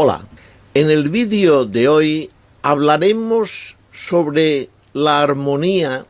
Hola, en el vídeo de hoy hablaremos sobre la armonía,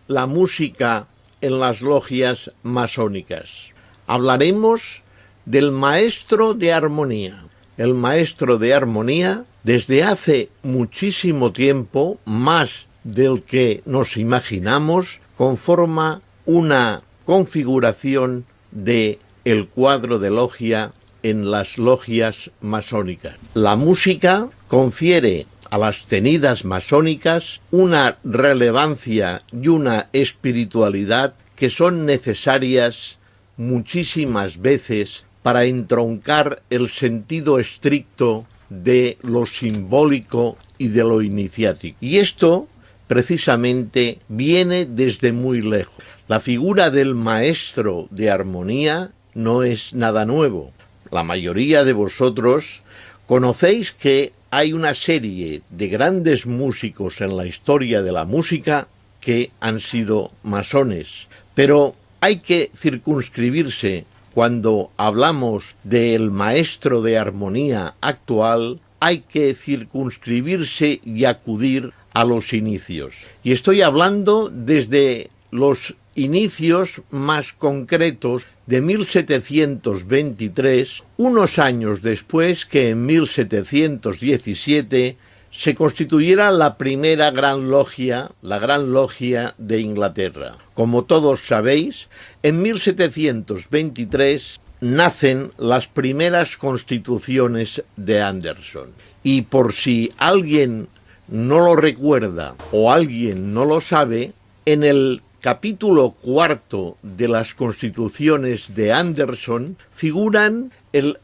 la música en las logias masónicas. Hablaremos del maestro de armonía. El maestro de armonía, desde hace muchísimo tiempo, más del que nos imaginamos, conforma una configuración de el cuadro de logia en las logias masónicas. La música confiere a las tenidas masónicas una relevancia y una espiritualidad que son necesarias muchísimas veces para entroncar el sentido estricto de lo simbólico y de lo iniciático. Y esto precisamente viene desde muy lejos. La figura del maestro de armonía no es nada nuevo. La mayoría de vosotros conocéis que hay una serie de grandes músicos en la historia de la música que han sido masones, pero hay que circunscribirse cuando hablamos del maestro de armonía actual, hay que circunscribirse y acudir a los inicios. Y estoy hablando desde los inicios más concretos de 1723, unos años después que en 1717 se constituyera la primera gran logia, la Gran Logia de Inglaterra. Como todos sabéis, en 1723 nacen las primeras constituciones de Anderson. Y por si alguien no lo recuerda o alguien no lo sabe, en el capítulo 4 de las constituciones de Anderson figura el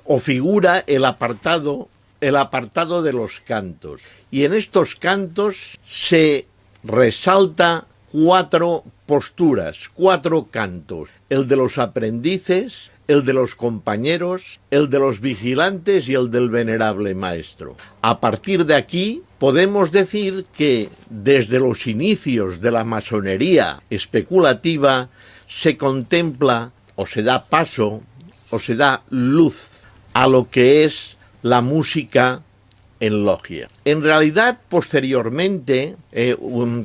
apartado de los cantos. Y en estos cantos se resalta 4 posturas, 4 cantos: el de los aprendices, el de los compañeros, el de los vigilantes y el del venerable maestro. A partir de aquí podemos decir que desde los inicios de la masonería especulativa se contempla o se da paso o se da luz a lo que es la música en logia. En realidad, posteriormente,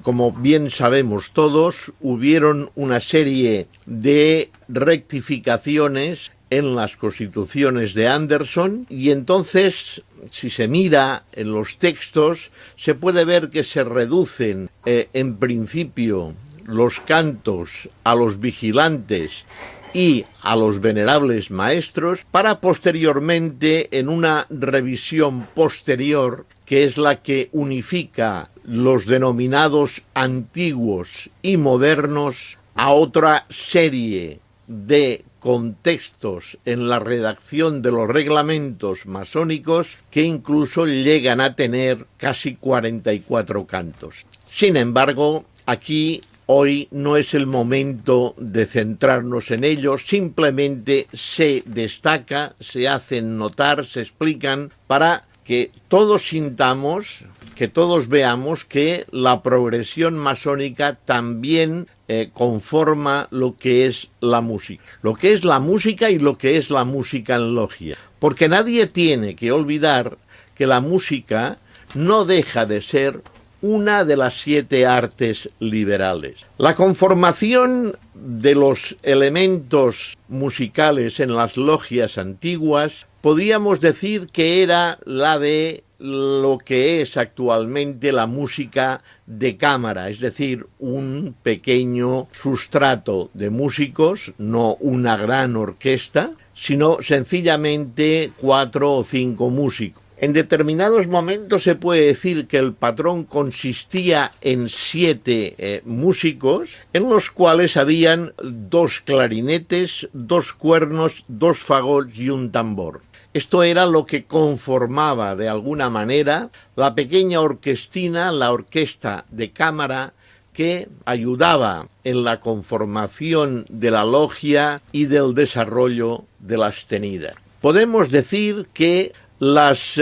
como bien sabemos todos, hubieron una serie de rectificaciones en las constituciones de Anderson, y entonces, si se mira en los textos, se puede ver que se reducen en principio los cantos a los vigilantes y a los venerables maestros, para posteriormente, en una revisión posterior, que es la que unifica los denominados antiguos y modernos, a otra serie de contextos en la redacción de los reglamentos masónicos que incluso llegan a tener casi 44 cantos. Sin embargo, aquí hoy no es el momento de centrarnos en ello, simplemente se destaca, se hacen notar, se explican para que todos sintamos, que todos veamos que la progresión masónica también conforma lo que es la música. Lo que es la música y lo que es la música en logia. Porque nadie tiene que olvidar que la música no deja de ser una de las 7 artes liberales. La conformación de los elementos musicales en las logias antiguas podríamos decir que era la de lo que es actualmente la música de cámara, es decir, un pequeño sustrato de músicos, no una gran orquesta, sino sencillamente 4 o 5 músicos. En determinados momentos se puede decir que el patrón consistía en 7 músicos, en los cuales habían 2 clarinetes, 2 cuernos, 2 fagots y un tambor. Esto era lo que conformaba de alguna manera la pequeña orquestina, la orquesta de cámara, que ayudaba en la conformación de la logia y del desarrollo de las tenidas. Podemos decir que las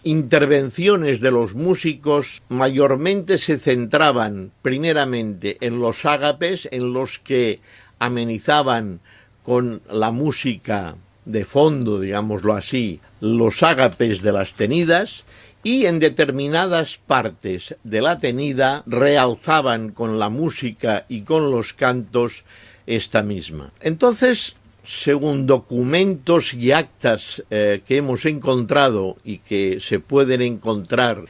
intervenciones de los músicos mayormente se centraban primeramente en los ágapes, en los que amenizaban con la música de fondo, digámoslo así, los ágapes de las tenidas, y en determinadas partes de la tenida realzaban con la música y con los cantos esta misma. Entonces, según documentos y actas que hemos encontrado y que se pueden encontrar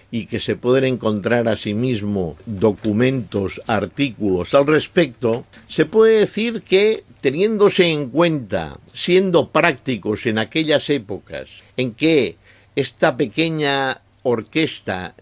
asimismo documentos, artículos al respecto, se puede decir que, teniéndose en cuenta, siendo prácticos en aquellas épocas en que esta pequeña orquesta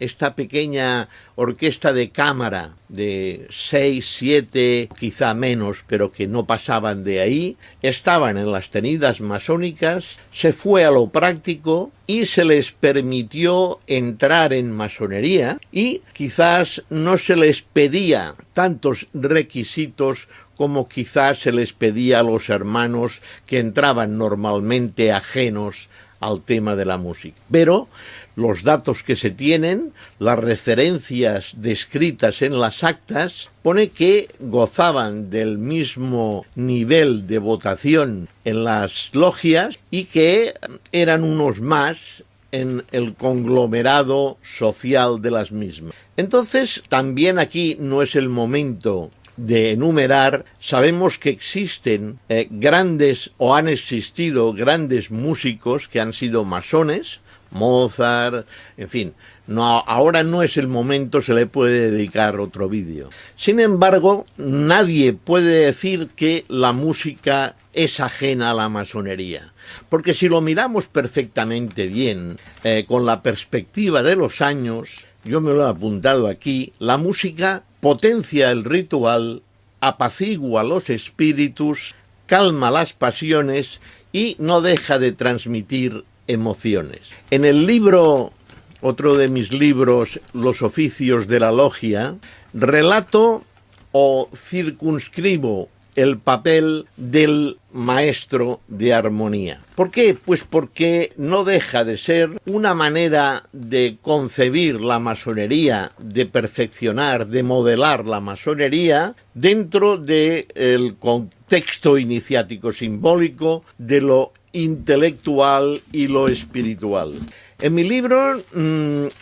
de cámara de 6, 7, quizá menos, pero que no pasaban de ahí, estaban en las tenidas masónicas, se fue a lo práctico y se les permitió entrar en masonería, y quizás no se les pedía tantos requisitos como quizás se les pedía a los hermanos que entraban normalmente ajenos al tema de la música. Pero los datos que se tienen, las referencias descritas en las actas, pone que gozaban del mismo nivel de votación en las logias y que eran unos más en el conglomerado social de las mismas. Entonces, también aquí no es el momento de enumerar. Sabemos que existen grandes, o han existido grandes músicos que han sido masones, Mozart, en fin, ahora no es el momento, se le puede dedicar otro vídeo. Sin embargo, nadie puede decir que la música es ajena a la masonería, porque si lo miramos perfectamente bien, con la perspectiva de los años, yo me lo he apuntado aquí, la música potencia el ritual, apacigua los espíritus, calma las pasiones y no deja de transmitir emociones. En el libro, otro de mis libros, Los oficios de la logia, relato o circunscribo el papel del maestro de armonía. ¿Por qué? Pues porque no deja de ser una manera de concebir la masonería, de perfeccionar, de modelar la masonería dentro del contexto iniciático simbólico de lo intelectual y lo espiritual. En mi libro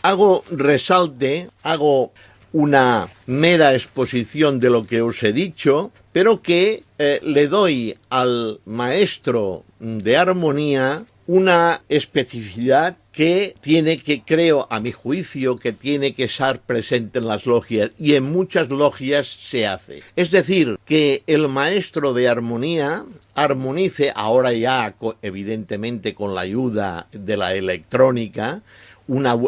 hago una mera exposición de lo que os he dicho, pero que le doy al maestro de armonía una especificidad que tiene que, creo, a mi juicio, que tiene que estar presente en las logias, y en muchas logias se hace. Es decir, que el maestro de armonía armonice, ahora ya evidentemente con la ayuda de la electrónica,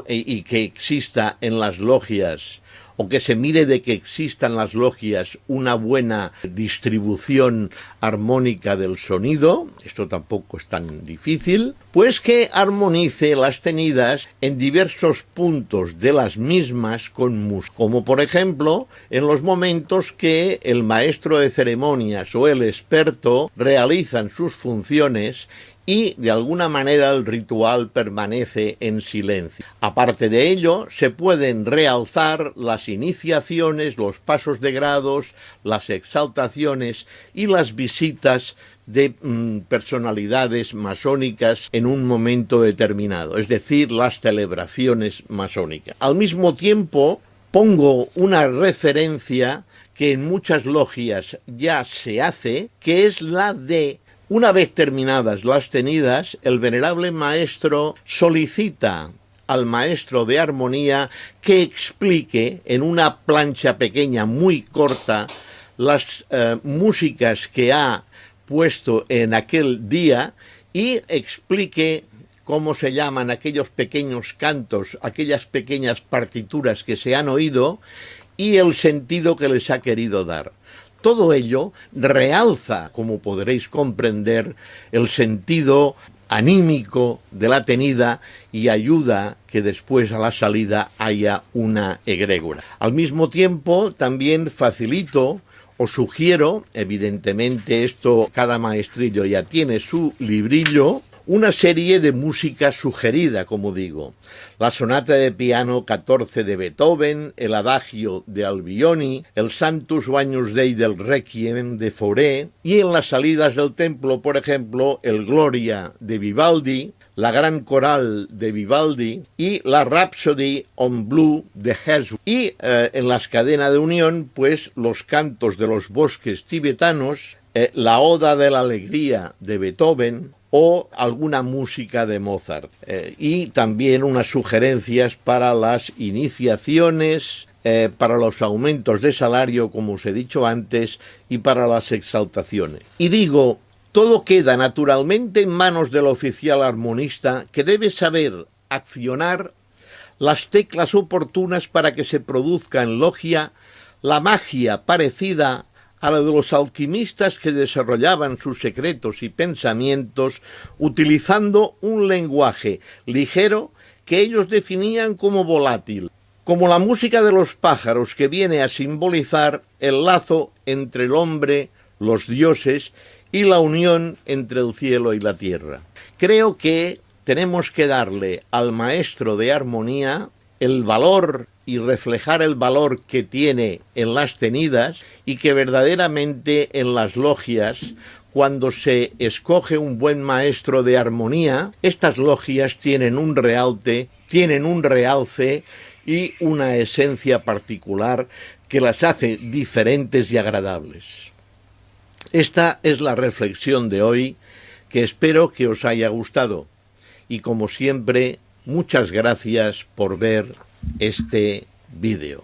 y que exista en las logias, o que se mire de que existan las logias una buena distribución armónica del sonido, esto tampoco es tan difícil, pues que armonice las tenidas en diversos puntos de las mismas con música, como por ejemplo en los momentos que el maestro de ceremonias o el experto realizan sus funciones y de alguna manera el ritual permanece en silencio. Aparte de ello, se pueden realzar las iniciaciones, los pasos de grados, las exaltaciones y las visitas de personalidades masónicas en un momento determinado, es decir, las celebraciones masónicas. Al mismo tiempo, pongo una referencia que en muchas logias ya se hace, que es la de: una vez terminadas las tenidas, el venerable maestro solicita al maestro de armonía que explique en una plancha pequeña muy corta las músicas que ha puesto en aquel día, y explique cómo se llaman aquellos pequeños cantos, aquellas pequeñas partituras que se han oído y el sentido que les ha querido dar. Todo ello realza, como podréis comprender, el sentido anímico de la tenida y ayuda que después a la salida haya una egrégora. Al mismo tiempo, también facilito o sugiero, evidentemente esto cada maestrillo ya tiene su librillo, una serie de música sugerida, como digo. La sonata de piano 14 de Beethoven, el adagio de Albioni, el Sanctus o Agnus Dei del Requiem de Fauré, y en las salidas del templo, por ejemplo, el Gloria de Vivaldi, la Gran Coral de Vivaldi y la Rhapsody on Blue de Hesworth. Y en las cadenas de unión, pues los cantos de los bosques tibetanos, la Oda de la Alegría de Beethoven o alguna música de Mozart. Y también unas sugerencias para las iniciaciones, para los aumentos de salario, como os he dicho antes, y para las exaltaciones. Y digo, todo queda naturalmente en manos del oficial armonista, que debe saber accionar las teclas oportunas para que se produzca en logia la magia parecida a la de los alquimistas que desarrollaban sus secretos y pensamientos utilizando un lenguaje ligero que ellos definían como volátil, como la música de los pájaros, que viene a simbolizar el lazo entre el hombre, los dioses y la unión entre el cielo y la tierra. Creo que tenemos que darle al maestro de armonía el valor y reflejar el valor que tiene en las tenidas, y que verdaderamente en las logias, cuando se escoge un buen maestro de armonía, estas logias tienen un realce y una esencia particular que las hace diferentes y agradables. Esta es la reflexión de hoy, que espero que os haya gustado. Y como siempre, muchas gracias por ver este vídeo.